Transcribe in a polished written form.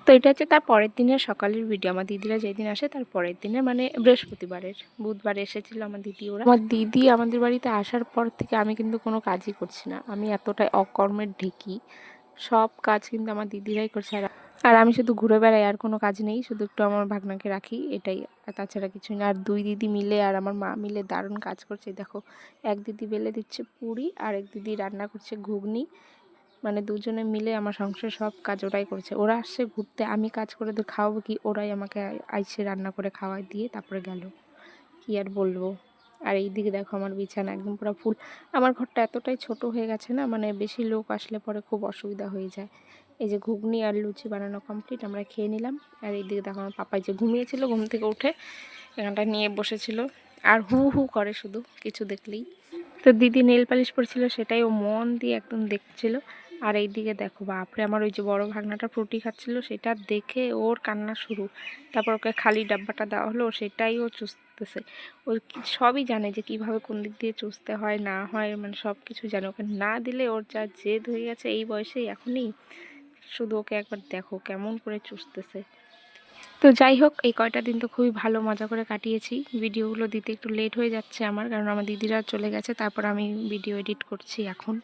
তো এটা হচ্ছে তার পরের দিনের সকালের ভিডিও। আমার দিদিরা যেদিন আসে তার পরের দিনের, মানে বৃহস্পতিবারের। বুধবারে এসেছিল আমার দিদি ওরা। আমার দিদি আমাদের বাড়িতে আসার পর থেকে আমি কিন্তু কোনো কাজই করছি না। আমি এতটাই অকর্মের ঢেকি, সব কাজ কিন্তু আমার দিদিরাই করছে। আর আমি শুধু ঘুরে বেড়াই, আর কোনো কাজ নেই, শুধু একটু আমার ভাগনাকে রাখি, এটাই। তাছাড়া কিছুই না। আর দুই দিদি মিলে আর আমার মা মিলে দারুণ কাজ করছে। দেখো, এক দিদি বেলে দিচ্ছে পুরি আর এক দিদি রান্না করছে ঘুগনি। মানে দুজনে মিলে আমার সংসার সব কাজ ওরাই করছে। ওরা আসছে ঘুরতে, আমি কাজ করে তো খাওয়াবো কি, ওরাই আমাকে আইসে রান্না করে খাওয়াই দিয়ে তারপরে গেল। কি আর বলবো। আর এই দিকে দেখো আমার বিছানা একদম পুরো ফুল। আমার ঘরটা এতটাই ছোট হয়ে গেছে না, মানে বেশি লোক আসলে পরে খুব অসুবিধা হয়ে যায়। এই যে ঘুগনি আর লুচি বানানো কমপ্লিট, আমরা খেয়ে নিলাম। আর এই দিকে দেখো আমার পাপাই যে ঘুমিয়েছিল, ঘুম থেকে উঠে এখানটা নিয়ে বসেছিল আর হু হু করে শুধু কিছু দেখলেই। তো দিদি নেল পালিশ পরছিল, সেটাই ও মন দিয়ে একদম দেখছিল। আর এই দিকে দেখো বাপরে, আমার ওই যে বড় ভাগনাটা ফ্রুটি খাচ্ছিল, সেটা দেখে ওর কান্না শুরু। তারপর ওকে খালি ডাব্বাটা দেওয়া হলো, সেটাই ও চুষতেছে। ও সবই জানে যে কিভাবে কোন দিক দিয়ে চুষতে হয় না হয়, মানে সব কিছু জানে। ওকে না দিলে ওর যা জেদ হয়ে গেছে এই বয়সেই এখনই। শুধু ওকে একবার দেখো কেমন করে চুষতেছে। তো যাই হোক, এই কয়টা দিন তো খুবই ভালো মজা করে কাটিয়েছি। ভিডিওগুলো দিতে একটু লেট হয়ে যাচ্ছে আমার, কারণ আমার দিদিরা চলে গেছে, তারপর আমি ভিডিও এডিট করছি এখন।